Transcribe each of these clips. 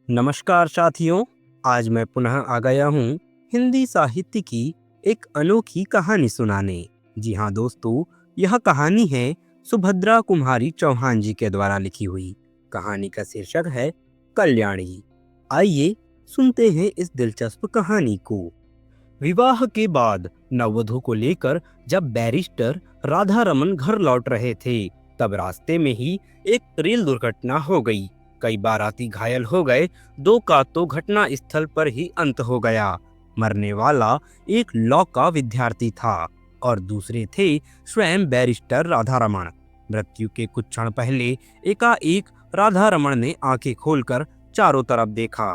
नमस्कार साथियों। आज मैं पुनः आ गया हूँ हिंदी साहित्य की एक अनोखी कहानी सुनाने। जी हाँ दोस्तों, यह कहानी है सुभद्रा कुमारी चौहान जी के द्वारा लिखी हुई। कहानी का शीर्षक है कल्याणी। आइए सुनते हैं इस दिलचस्प कहानी को। विवाह के बाद नववधु को लेकर जब बैरिस्टर राधा रमन घर लौट रहे थे, तब रास्ते में ही एक रेल दुर्घटना हो गई। कई बाराती घायल हो गए। दो का तो घटना स्थल पर ही अंत हो गया। मरने वाला एक लॉ का विद्यार्थी था और दूसरे थे स्वयं बैरिस्टर राधा रमन। मृत्यु के कुछ क्षण पहले एकाएक राधा रमन ने आंखें खोलकर चारों तरफ देखा।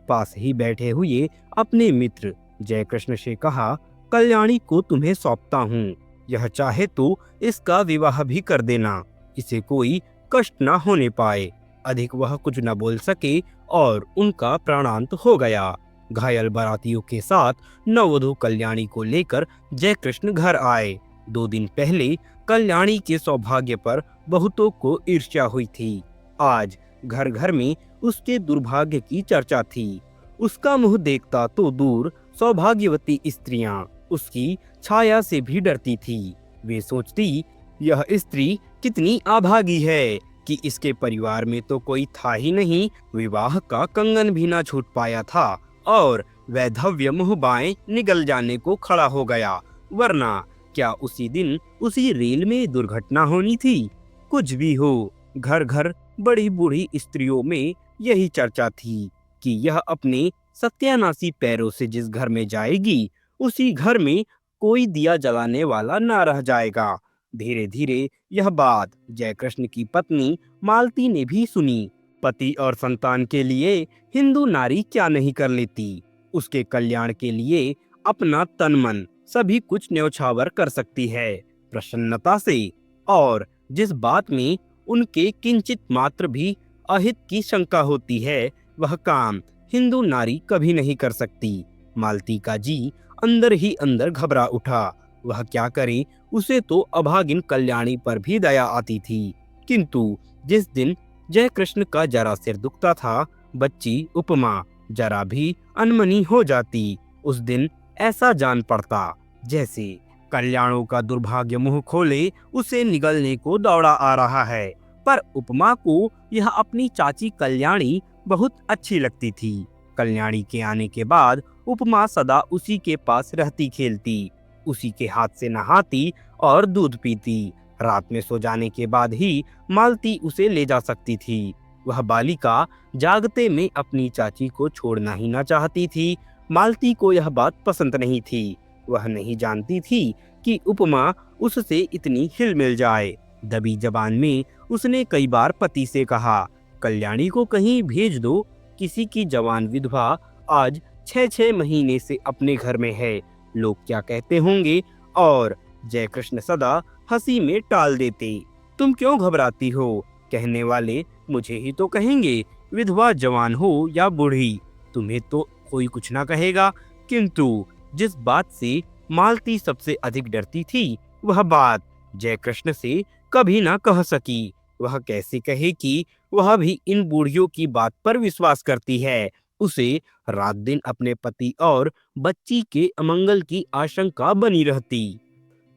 पास ही बैठे हुए अपने मित्र जयकृष्ण से कहा, कल्याणी को तुम्हें सौंपता हूँ। यह चाहे तो इसका विवाह भी कर देना, इसे कोई कष्ट न होने पाए। अधिक वह कुछ न बोल सके और उनका प्राणांत हो गया। घायल बारातियों के साथ नववधु कल्याणी को लेकर जयकृष्ण घर आए। 2 दिन पहले कल्याणी के सौभाग्य पर बहुतों को ईर्ष्या हुई थी। आज घर घर में उसके दुर्भाग्य की चर्चा थी। उसका मुंह देखता तो दूर, सौभाग्यवती स्त्रियां उसकी छाया से भी डरती थी। वे सोचती, यह स्त्री कितनी अभागी है कि इसके परिवार में तो कोई था ही नहीं, विवाह का कंगन भी ना छूट पाया था और वैधव्य मुंह बाएं निगल जाने को खड़ा हो गया। वरना क्या उसी दिन उसी रेल में दुर्घटना होनी थी? कुछ भी हो, घर घर बड़ी बूढ़ी स्त्रियों में यही चर्चा थी कि यह अपने सत्यानाशी पैरों से जिस घर में जाएगी, उसी घर में कोई दिया जलाने वाला ना रह जाएगा। धीरे धीरे यह बात जयकृष्ण की पत्नी मालती ने भी सुनी। पति और संतान के लिए हिंदू नारी क्या नहीं कर लेती। उसके कल्याण के लिए अपना तन मन सभी कुछ न्यौछावर कर सकती है प्रसन्नता से। और जिस बात में उनके किंचित मात्र भी अहित की शंका होती है, वह काम हिंदू नारी कभी नहीं कर सकती। मालती का जी अंदर ही अंदर घबरा उठा। वह क्या करे, उसे तो अभागिन कल्याणी पर भी दया आती थी। किंतु जिस दिन जयकृष्ण का जरा सिर दुखता था, बच्ची उपमा जरा भी अनमनी हो जाती, उस दिन ऐसा जान पड़ता जैसे कल्याणों का दुर्भाग्य मुंह खोले उसे निगलने को दौड़ा आ रहा है। पर उपमा को यह अपनी चाची कल्याणी बहुत अच्छी लगती थी। कल्याणी के आने के बाद उपमा सदा उसी के पास रहती खेलती, उसी के हाथ से नहाती और दूध पीती। रात में सो जाने के बाद ही मालती उसे ले जा सकती थी। वह बालिका जागते में अपनी चाची को छोड़ना ही ना चाहती थी। मालती को यह बात पसंद नहीं थी। वह नहीं जानती थी कि उपमा उससे इतनी हिल मिल जाए। दबी जबान में उसने कई बार पति से कहा, कल्याणी को कहीं भेज दो, किसी की जवान विधवा आज 6-6 महीने से अपने घर में है, लोग क्या कहते होंगे। और जयकृष्ण सदा हंसी में टाल देते, तुम क्यों घबराती हो, कहने वाले मुझे ही तो कहेंगे, विधवा जवान हो या बूढ़ी, तुम्हें तो कोई कुछ ना कहेगा। किंतु जिस बात से मालती सबसे अधिक डरती थी, वह बात जयकृष्ण से कभी ना कह सकी। वह कैसे कहे कि वह भी इन बूढ़ियों की बात पर विश्वास करती है। उसे रात दिन अपने पति और बच्ची के अमंगल की आशंका बनी रहती।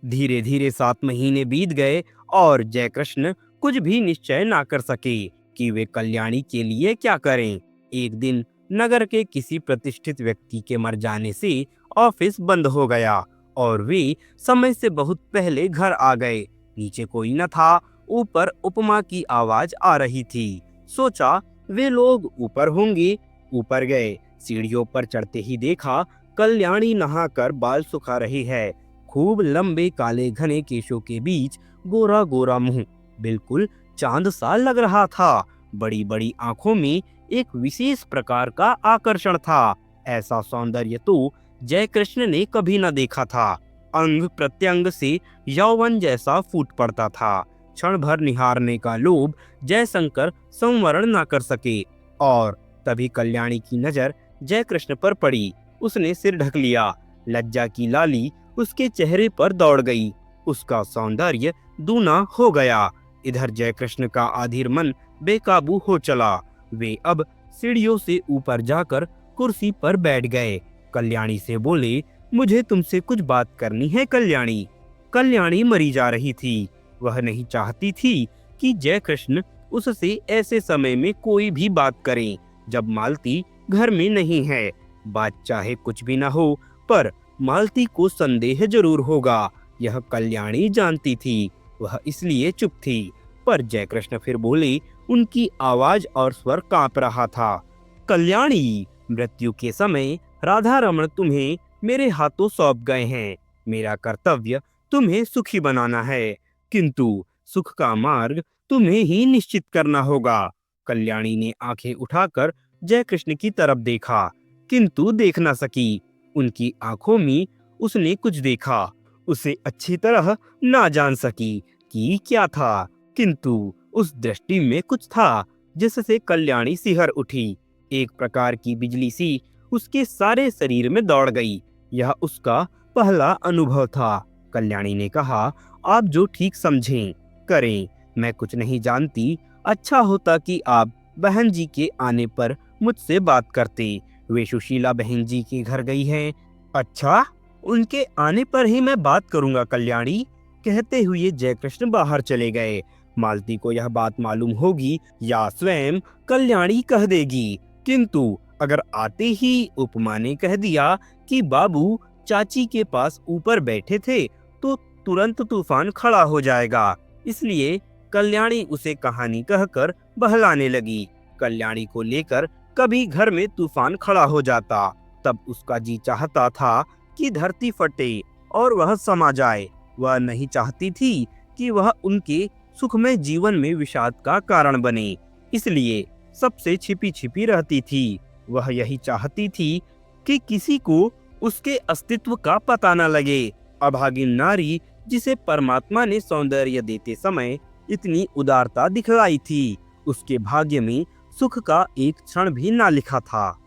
धीरे धीरे 7 महीने बीत गए और जयकृष्ण कुछ भी निश्चय ना कर सके कि वे कल्याणी के लिए क्या करें। एक दिन नगर के किसी प्रतिष्ठित व्यक्ति के मर जाने से ऑफिस बंद हो गया और वे समय से बहुत पहले घर आ गए। नीचे कोई न था, ऊपर उपमा की आवाज आ रही थी। सोचा वे लोग ऊपर होंगे। ऊपर गए। सीढ़ियों पर चढ़ते ही देखा कल्याणी नहाकर बाल सुखा रही है। खूब लंबे काले घने केशों के बीच गोरा गोरा मुंह बिल्कुल चांद सा लग रहा था। बड़ी बड़ी आंखों में एक विशेष प्रकार का आकर्षण था। ऐसा सौंदर्य तो जयकृष्ण ने कभी न देखा था। अंग प्रत्यंग से यौवन जैसा फूट पड़ता था। क्षण भर निहारने का लोभ जयशंकर संवरण न कर सके। और तभी कल्याणी की नजर जयकृष्ण पर पड़ी। उसने सिर ढक लिया। लज्जा की लाली उसके चेहरे पर दौड़ गई। उसका सौंदर्य दूना हो गया। इधर जयकृष्ण का अधीर मन बेकाबू हो चला। वे अब सीढ़ियों से ऊपर जाकर कुर्सी पर बैठ गए। कल्याणी से बोले, मुझे तुमसे कुछ बात करनी है कल्याणी। कल्याणी मरी जा रही थी। वह नहीं चाहती थी कि जय कृष्ण उससे ऐसे समय में कोई भी बात करे जब मालती घर में नहीं है। बात चाहे कुछ भी ना हो, पर मालती को संदेह जरूर होगा, यह कल्याणी जानती थी। वह इसलिए चुप थी। पर जय कृष्ण फिर बोले। उनकी आवाज और स्वर कांप रहा था। कल्याणी, मृत्यु के समय राधा रमण तुम्हें मेरे हाथों सौंप गए हैं। मेरा कर्तव्य तुम्हें सुखी बनाना है, किंतु सुख का मार्ग तुम्हें ही निश्चित करना होगा। कल्याणी ने आंखें उठाकर जय कृष्ण की तरफ देखा, किंतु देख न सकी। उनकी आंखों में उसने कुछ देखा, उसे अच्छी तरह ना जान सकी कि क्या था, किंतु उस दृष्टि में कुछ था जिससे कल्याणी सिहर उठी। एक प्रकार की बिजली सी उसके सारे शरीर में दौड़ गई। यह उसका पहला अनुभव था। कल्याणी ने कहा, आप जो ठीक समझें करें, मैं कुछ नहीं जानती। अच्छा होता कि आप बहन जी के आने पर मुझसे बात करते। वे सुशीला बहन जी के घर गई हैं। अच्छा, उनके आने पर ही मैं बात करूंगा कल्याणी, कहते हुए जय कृष्ण बाहर चले गए। मालती को यह बात मालूम होगी या स्वयं कल्याणी कह देगी, किंतु अगर आते ही उपमा ने कह दिया कि बाबू चाची के पास ऊपर बैठे थे, तो तुरंत तूफान खड़ा हो जाएगा। इसलिए कल्याणी उसे कहानी कहकर बहलाने लगी। कल्याणी को लेकर कभी घर में तूफान खड़ा हो जाता, तब उसका जी चाहता था कि धरती फटे और वह समा जाए। वह नहीं चाहती थी कि वह उनके सुखमय जीवन में विषाद का कारण बने, इसलिए सबसे छिपी छिपी रहती थी। वह यही चाहती थी कि किसी को उसके अस्तित्व का पता न लगे। अभागिन नारी जिसे परमात्मा ने सौंदर्य देते समय इतनी उदारता दिखलाई थी, उसके भाग्य में सुख का एक क्षण भी ना लिखा था।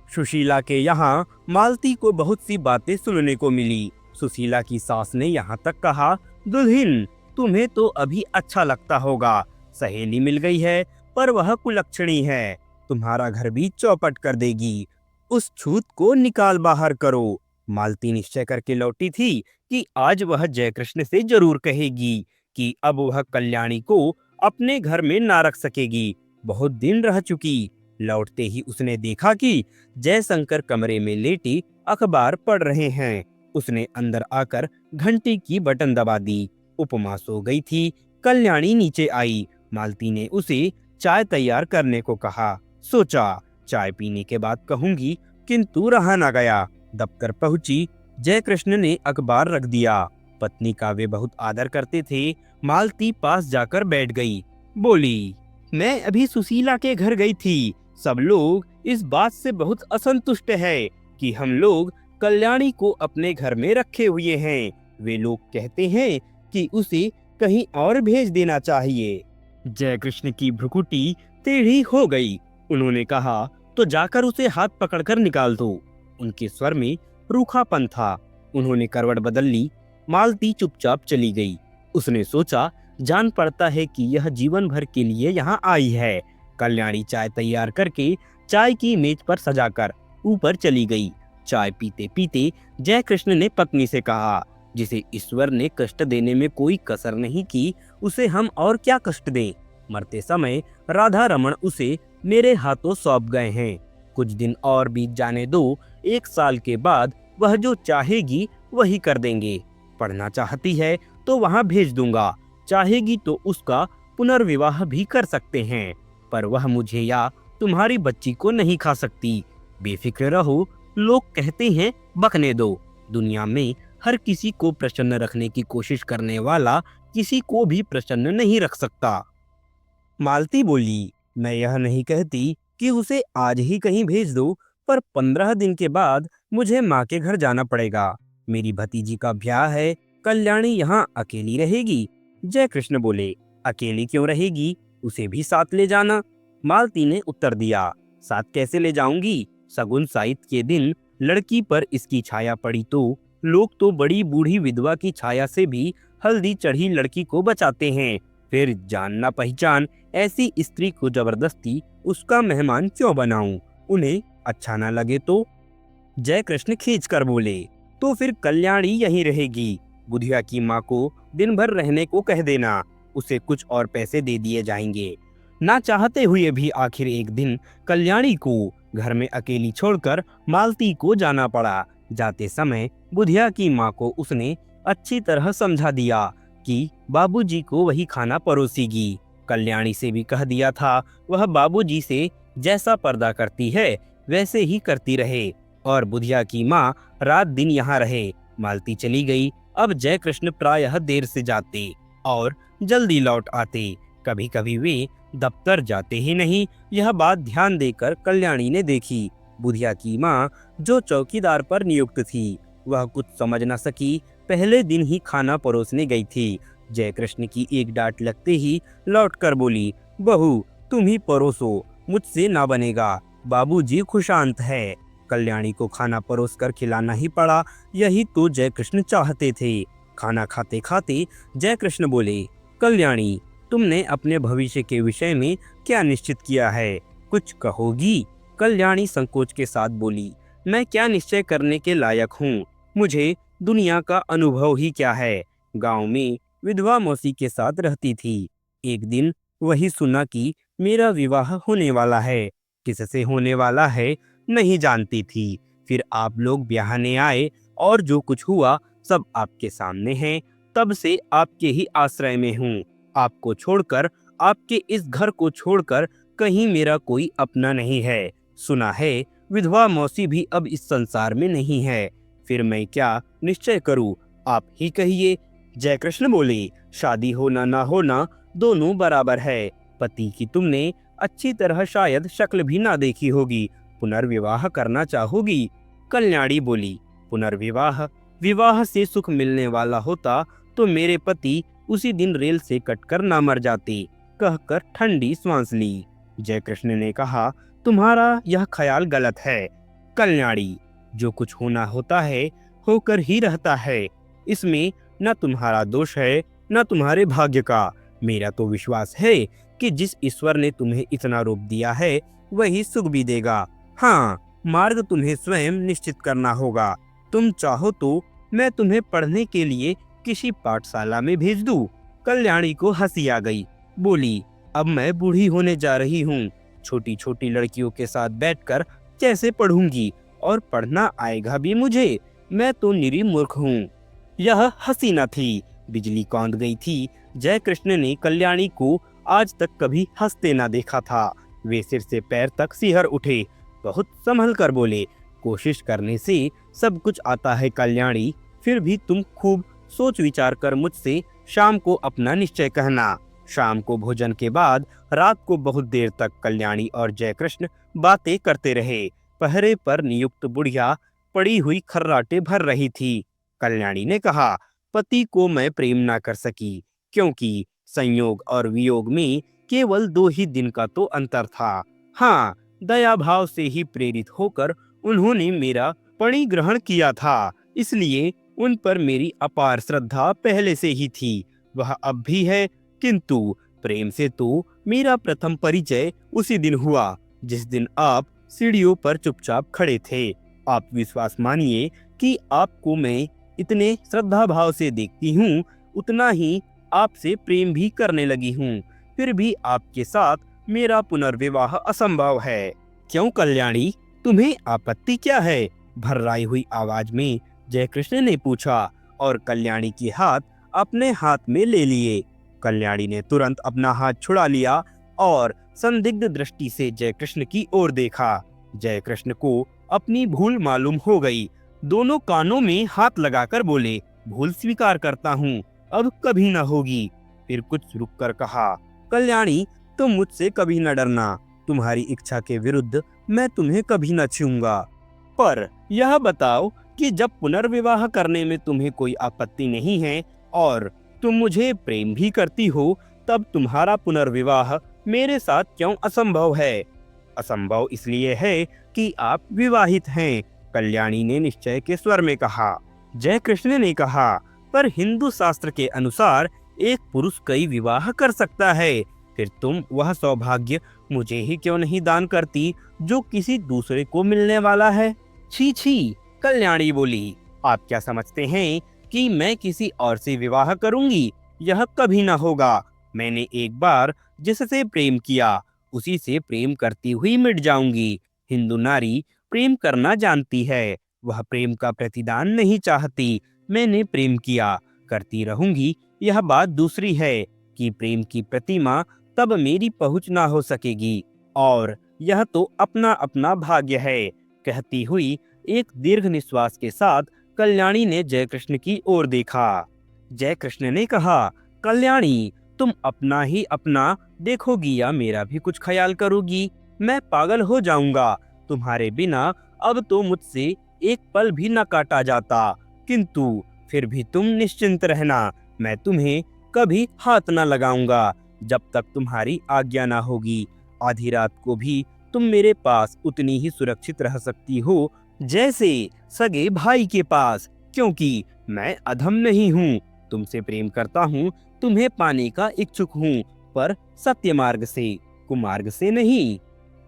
सुशीला के यहाँ मालती को बहुत सी बातें सुनने को मिली। सुशीला की सास ने यहाँ तक कहा, दुल्हन, तुम्हें तो अभी अच्छा लगता होगा, सहेली मिल गई है, पर वह कुलक्षणी है, तुम्हारा घर भी चौपट कर देगी। उस छूत को निकाल बाहर करो। मालती निश्चय करके लौटी थी कि आज वह जयकृष्ण से जरूर कहेगी कि अब वह कल्याणी को अपने घर में ना रख सकेगी। बहुत दिन रह चुकी। लौटते ही उसने देखा कि जयशंकर कमरे में लेटी अखबार पढ़ रहे हैं। उसने अंदर आकर घंटी की बटन दबा दी। उपमा सो गई थी। कल्याणी नीचे आई। मालती ने उसे चाय तैयार करने को कहा। सोचा चाय पीने के बाद कहूंगी, किंतु रहा ना गया। दफ्तर पहुंची। जयकृष्ण ने अखबार रख दिया। पत्नी का वे बहुत आदर करते थे। मालती पास जाकर बैठ गई। बोली, मैं अभी सुशीला के घर गई थी। सब लोग इस बात से बहुत असंतुष्ट है कि हम लोग कल्याणी को अपने घर में रखे हुए हैं। वे लोग कहते हैं कि उसे कहीं और भेज देना चाहिए। जयकृष्ण की भ्रुकुटी टेढ़ी हो गई। उन्होंने कहा, तो जाकर उसे हाथ पकड़कर निकाल दो। उनके स्वर में रूखापन था। उन्होंने करवट बदल ली। मालती चुपचाप चली गई। उसने सोचा, जान पड़ता है कि यह जीवन भर के लिए यहाँ आई है। कल्याणी चाय तैयार करके चाय की मेज पर सजाकर ऊपर चली गई। चाय पीते पीते जयकृष्ण ने पत्नी से कहा, जिसे ईश्वर ने कष्ट देने में कोई कसर नहीं की, उसे हम और क्या कष्ट दें। मरते समय राधा रमण उसे मेरे हाथों सौंप गए हैं। कुछ दिन और बीत जाने दो। 1 साल के बाद वह जो चाहेगी वही कर देंगे। पढ़ना चाहती है तो वहां भेज दूंगा, चाहेगी तो उसका पुनर्विवाह भी कर सकते हैं, पर वह मुझे या तुम्हारी बच्ची को नहीं खा सकती। बेफिक्र रहो, लोग कहते हैं बकने दो। दुनिया में हर किसी को प्रसन्न रखने की कोशिश करने वाला किसी को भी प्रसन्न नहीं रख सकता। मालती बोली, मैं यह नहीं कहती कि उसे आज ही कहीं भेज दो, पर 15 दिन के बाद मुझे माँ के घर जाना पड़ेगा। मेरी भतीजी का ब्याह है। कल्याणी यहाँ अकेली रहेगी। जयकृष्ण बोले, अकेली क्यों रहेगी, उसे भी साथ ले जाना। मालती ने उत्तर दिया, साथ कैसे ले जाऊंगी, सगुन साइत के दिन लड़की पर इसकी छाया पड़ी तो लोग तो बड़ी बूढ़ी विधवा की छाया से भी हल्दी चढ़ी लड़की को बचाते हैं। फिर जान ना पहचान ऐसी स्त्री को जबरदस्ती उसका मेहमान क्यों बनाऊं? उन्हें अच्छा ना लगे तो? जय कृष्ण खींच कर बोले, तो फिर कल्याणी यहीं रहेगी। बुधिया की माँ को दिन भर रहने को कह देना, उसे कुछ और पैसे दे दिए जाएंगे। ना चाहते हुए भी आखिर एक दिन कल्याणी को घर में अकेली छोड़कर मालती को जाना पड़ा। जाते समय बुधिया की माँ को उसने अच्छी तरह समझा दिया कि बाबूजी को वही खाना परोसेगी। कल्याणी से भी कह दिया था वह बाबूजी से जैसा पर्दा करती है वैसे ही करती रहे और बुधिया की माँ रात दिन यहाँ रहे। मालती चली गई। अब जय कृष्ण प्रायः देर से जाते और जल्दी लौट आते। कभी कभी वे दफ्तर जाते ही नहीं। यह बात ध्यान देकर कल्याणी ने देखी। बुधिया की माँ जो चौकीदार पर नियुक्त थी वह कुछ समझ न सकी। पहले दिन ही खाना परोसने गई थी। जय कृष्ण की एक डांट लगते ही लौटकर बोली, बहू तुम ही परोसो, मुझसे ना बनेगा, बाबूजी खुशांत है। कल्याणी को खाना परोसकर खिलाना ही पड़ा। यही तो जय कृष्ण चाहते थे। खाना खाते खाते जय कृष्ण बोले, कल्याणी तुमने अपने भविष्य के विषय में क्या निश्चित किया है, कुछ कहोगी? कल्याणी संकोच के साथ बोली, मैं क्या निश्चय करने के लायक हूँ, मुझे दुनिया का अनुभव ही क्या है। गांव में विधवा मौसी के साथ रहती थी। एक दिन वही सुना कि मेरा विवाह होने वाला है। किससे होने वाला है नहीं जानती थी। फिर आप लोग ब्याहने आए और जो कुछ हुआ सब आपके सामने है। तब से आपके ही आश्रय में हूँ। आपको छोड़कर, आपके इस घर को छोड़कर कहीं मेरा कोई अपना नहीं है। सुना है विधवा मौसी भी अब इस संसार में नहीं है। फिर मैं क्या निश्चय करूं, आप ही कहिए। जय कृष्ण बोले, शादी होना ना होना दोनों बराबर है। पति की तुमने अच्छी तरह शायद शक्ल भी ना देखी होगी, पुनर्विवाह करना चाहोगी? कल्याणी बोली, पुनर्विवाह? विवाह से सुख मिलने वाला होता तो मेरे पति उसी दिन रेल से कटकर ना मर जाते, कहकर ठंडी सांस ली। जय कृष्ण ने कहा, तुम्हारा यह ख्याल गलत है कल्याणी। जो कुछ होना होता है होकर ही रहता है। इसमें न तुम्हारा दोष है न तुम्हारे भाग्य का। मेरा तो विश्वास है कि जिस ईश्वर ने तुम्हें इतना रूप दिया है वही सुख भी देगा। हाँ, मार्ग तुम्हें स्वयं निश्चित करना होगा। तुम चाहो तो मैं तुम्हें पढ़ने के लिए किसी पाठशाला में भेज दूं। कल्याणी को हंसी आ गई। बोली, अब मैं बूढ़ी होने जा रही हूँ, छोटी छोटी लड़कियों के साथ बैठकर कैसे पढ़ूंगी, और पढ़ना आएगा भी मुझे? मैं तो निरी मूर्ख हूँ। यह हंसी न थी, बिजली कौंध गई थी। जय कृष्ण ने कल्याणी को आज तक कभी हंसते न देखा था। वे सिर से पैर तक सिहर उठे। बहुत संभल कर बोले, कोशिश करने से सब कुछ आता है कल्याणी। फिर भी तुम खूब सोच विचार कर मुझसे शाम को अपना निश्चय कहना। शाम को भोजन के बाद रात को बहुत देर तक कल्याणी और जय कृष्ण बातें करते रहे। पहरे पर नियुक्त बुढ़िया पड़ी हुई खर्राटे भर रही थी। कल्याणी ने कहा, पति को मैं प्रेम ना कर सकी, क्योंकि संयोग और वियोग में केवल 2 ही दिन का तो अंतर था। हाँ, दया भाव से ही प्रेरित होकर उन्होंने मेरा परिग्रहण किया था, इसलिए उन पर मेरी अपार श्रद्धा पहले से ही थी। वह अब भी है, किंतु प्रेम से तो मेरा प्रथम परिचय उसी दिन हुआ जिस दिन आप सीढ़ियों पर चुपचाप खड़े थे। आप विश्वास मानिए कि आपको मैं इतने श्रद्धा भाव से देखती हूँ, उतना ही आपसे प्रेम भी करने लगी हूँ। फिर भी आपके साथ मेरा पुनर्विवाह असंभव है। क्यों कल्याणी, तुम्हें आपत्ति क्या है? भर्राई हुई आवाज में जय कृष्ण ने पूछा और कल्याणी के हाथ अपने हाथ में ले लिए। कल्याणी ने तुरंत अपना हाथ छुड़ा लिया और संदिग्ध दृष्टि से जय कृष्ण की ओर देखा। जय कृष्ण को अपनी भूल मालूम हो गई। दोनों कानों में हाथ लगाकर बोले, भूल स्वीकार करता हूँ, अब कभी न होगी। फिर कुछ रुककर कहा, कल्याणी तुम मुझसे कभी न डरना, तुम्हारी इच्छा के विरुद्ध मैं तुम्हें कभी न छूऊंगा। पर यह बताओ कि जब पुनर्विवाह करने में तुम्हें कोई आपत्ति नहीं है और तुम मुझे प्रेम भी करती हो, तब तुम्हारा पुनर्विवाह मेरे साथ क्यों असंभव है? असंभव इसलिए है कि आप विवाहित हैं, कल्याणी ने निश्चय के स्वर में कहा। जय कृष्ण ने कहा, पर हिंदू शास्त्र के अनुसार एक पुरुष कई विवाह कर सकता है। फिर तुम वह सौभाग्य मुझे ही क्यों नहीं दान करती जो किसी दूसरे को मिलने वाला है? छी छी, कल्याणी बोली, आप क्या समझते हैं कि मैं किसी और से विवाह करूंगी? यह कभी ना होगा। मैंने एक बार जिससे प्रेम किया उसी से प्रेम करती हुई मिट जाऊंगी। हिंदू नारी प्रेम करना जानती है, वह प्रेम का प्रतिदान नहीं चाहती। मैंने प्रेम किया, करती रहूंगी। यह बात दूसरी है कि प्रेम की प्रतिमा तब मेरी पहुंच ना हो सकेगी, और यह तो अपना अपना भाग्य है। कहती हुई एक दीर्घ निश्वास के साथ कल्याणी ने जयकृष्ण की ओर देखा। जयकृष्ण ने कहा, कल्याणी, तुम अपना ही अपना देखोगी या मेरा भी कुछ ख्याल करोगी? मैं पागल हो जाऊंगा। तुम्हारे बिना अब तो मुझसे एक पल भी न काटा जाता। किंतु फिर भी तुम निश्चिंत रहना, मैं तुम्हें कभी हाथ न लगाऊंगा जब तक तुम्हारी आज्ञा ना होगी। आधी रात को भी तुम मेरे पास उतनी ही सुरक्षित रह सकती हो जैसे सगे भाई के पास, क्योंकि मैं अधम नहीं हूँ। तुमसे प्रेम करता हूँ, तुम्हें पाने का इच्छुक हूँ, पर सत्य मार्ग से, कुमार्ग से नहीं।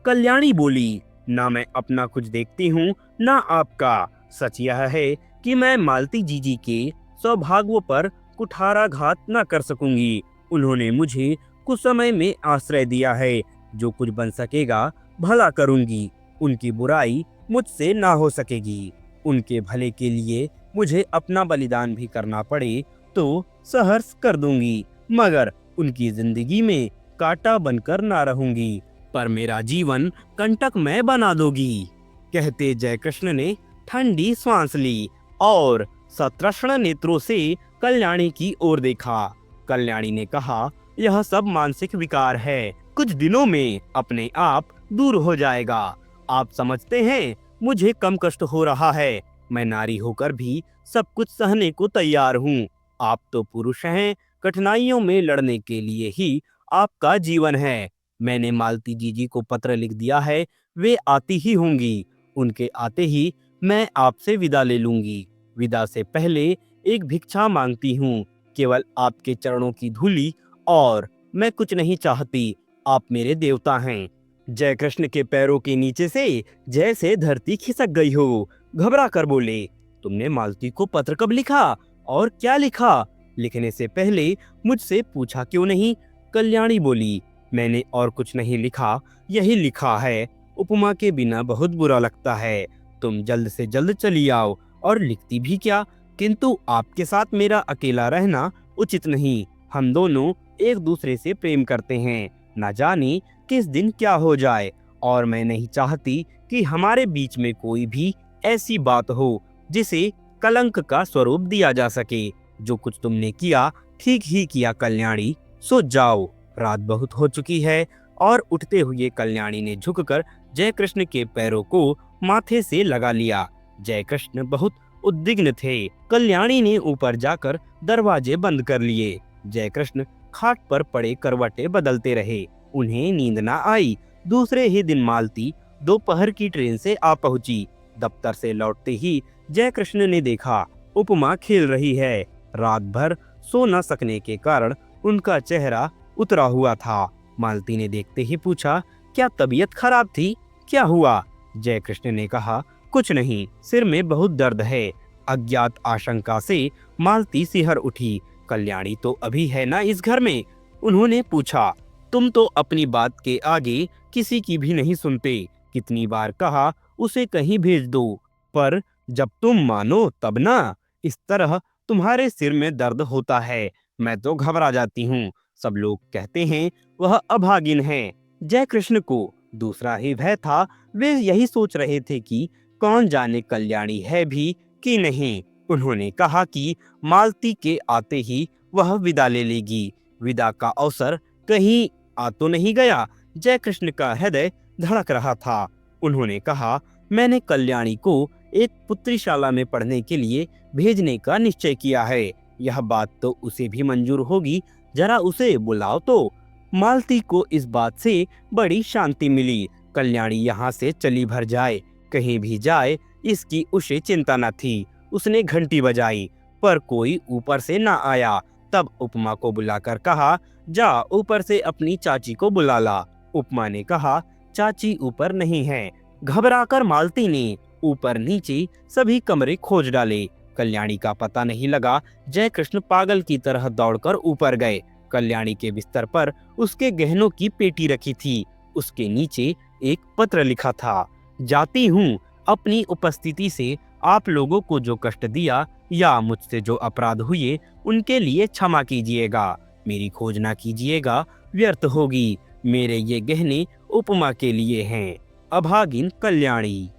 कल्याणी बोली, ना मैं अपना कुछ देखती हूँ ना आपका। सच यह है कि मैं मालती जीजी के सौभाग्यों पर कुठाराघात न कर सकूंगी। उन्होंने मुझे कुछ समय में आश्रय दिया है। जो कुछ बन सकेगा भला करूंगी। उनकी बुराई मुझसे ना हो सकेगी। उनके भले के लिए मुझे अपना बलिदान भी करना पड़े तो सहर्ष कर दूंगी, मगर उनकी जिंदगी में कांटा बनकर ना रहूंगी, पर मेरा जीवन कंटकमय बना दोगी। कहते जयकृष्ण ने ठंडी सांस ली और सतृष्ण नेत्रों से कल्याणी की ओर देखा। कल्याणी ने कहा, यह सब मानसिक विकार है, कुछ दिनों में अपने आप दूर हो जाएगा। आप समझते हैं मुझे कम कष्ट हो रहा है, मैं नारी होकर भी सब कुछ सहने को तैयार हूँ। आप तो पुरुष हैं, कठिनाइयों में लड़ने के लिए ही आपका जीवन है। मैंने मालती जीजी को पत्र लिख दिया है, वे आती ही होंगी। उनके आते ही मैं आपसे विदा ले लूंगी। विदा से पहले एक भिक्षा मांगती हूँ, केवल आपके चरणों की धूली, और मैं कुछ नहीं चाहती। आप मेरे देवता हैं। जयकृष्ण के पैरों के नीचे से जैसे धरती खिसक गई हो। घबरा कर बोले, तुमने मालती को पत्र कब लिखा और क्या लिखा? लिखने से पहले मुझसे पूछा क्यों नहीं? कल्याणी बोली, मैंने और कुछ नहीं लिखा, यही लिखा है। उपमा के बिना बहुत बुरा लगता है। तुम जल्द से जल्द चली आओ। और लिखती भी क्या, किंतु आपके साथ मेरा अकेला रहना उचित नहीं। हम दोनों एक दूसरे से प्रेम करते हैं, न जाने किस दिन क्या हो जाए, और मैं नहीं चाहती कि हमारे बीच में कोई भी ऐसी बात हो जिसे कलंक का स्वरूप दिया जा सके। जो कुछ तुमने किया ठीक ही किया कल्याणी, सो जाओ, रात बहुत हो चुकी है। और उठते हुए कल्याणी ने झुककर जयकृष्ण के पैरों को माथे से लगा लिया। जयकृष्ण बहुत उद्विग्न थे। कल्याणी ने ऊपर जाकर दरवाजे बंद कर लिए। जयकृष्ण खाट पर पड़े करवटें बदलते रहे। उन्हें नींद ना आई। दूसरे ही दिन मालती दोपहर की ट्रेन से आ पहुंची। दफ्तर से लौटते ही जयकृष्ण ने देखा उपमा खेल रही है। रात भर सो न सकने के कारण उनका चेहरा उतरा हुआ था। मालती ने देखते ही पूछा, क्या तबीयत खराब थी? क्या हुआ? जयकृष्ण ने कहा, कुछ नहीं, सिर में बहुत दर्द है। अज्ञात आशंका से मालती सिहर उठी। कल्याणी तो अभी है ना इस घर में? उन्होंने पूछा। तुम तो अपनी बात के आगे किसी की भी नहीं सुनते। कितनी बार कहा उसे कहीं भेज दो, पर जब तुम मानो तब ना। इस तरह तुम्हारे सिर में दर्द होता है, मैं तो घबरा जाती हूँ। सब लोग कहते हैं वह अभागिन है। जयकृष्ण को दूसरा ही भय था। वे यही सोच रहे थे कि कौन जाने कल्याणी है भी कि नहीं। उन्होंने कहा कि मालती के आते ही वह विदा ले लेगी। विदा का अवसर कहीं आ तो नहीं गया? जयकृष्ण का हृदय धड़क रहा था। उन्होंने कहा, मैंने कल्याणी को एक पुत्रीशाला में पढ़ने के लिए भेजने का निश्चय किया है। यह बात तो उसे भी मंजूर होगी, जरा उसे बुलाओ तो। मालती को इस बात से बड़ी शांति मिली। कल्याणी यहाँ से चली भर जाए, कहीं भी जाए, इसकी उसे चिंता न थी। उसने घंटी बजाई, पर कोई ऊपर से ना आया। तब उपमा को बुलाकर कहा, जा ऊपर से अपनी चाची को बुला ला। उपमा ने कहा, चाची ऊपर नहीं है। घबराकर मालती ने ऊपर नीचे सभी कमरे खोज डाले। कल्याणी का पता नहीं लगा। जय कृष्ण पागल की तरह दौड़कर ऊपर गए। कल्याणी के बिस्तर पर उसके गहनों की पेटी रखी थी। उसके नीचे एक पत्र लिखा था, जाती हूँ, अपनी उपस्थिति से आप लोगों को जो कष्ट दिया या मुझसे जो अपराध हुए उनके लिए क्षमा कीजिएगा। मेरी खोज ना कीजिएगा, व्यर्थ होगी। मेरे ये गहने उपमा के लिए हैं। अभागिन कल्याणी।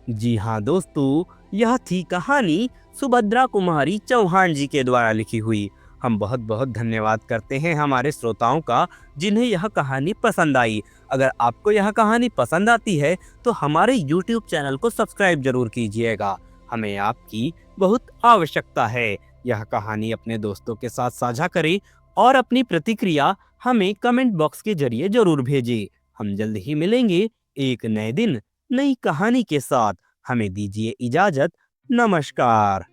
जी हाँ दोस्तों, यह थी कहानी सुभद्रा कुमारी चौहान जी के द्वारा लिखी हुई। हम बहुत बहुत धन्यवाद करते हैं हमारे श्रोताओं का जिन्हें यह कहानी पसंद आई। अगर आपको यह कहानी पसंद आती है तो हमारे YouTube चैनल को सब्सक्राइब जरूर कीजिएगा। हमें आपकी बहुत आवश्यकता है। यह कहानी अपने दोस्तों के साथ साझा करें और अपनी प्रतिक्रिया हमें कमेंट बॉक्स के जरिए जरूर भेजें। हम जल्द ही मिलेंगे एक नए दिन नई कहानी के साथ। हमें दीजिए इजाजत। नमस्कार।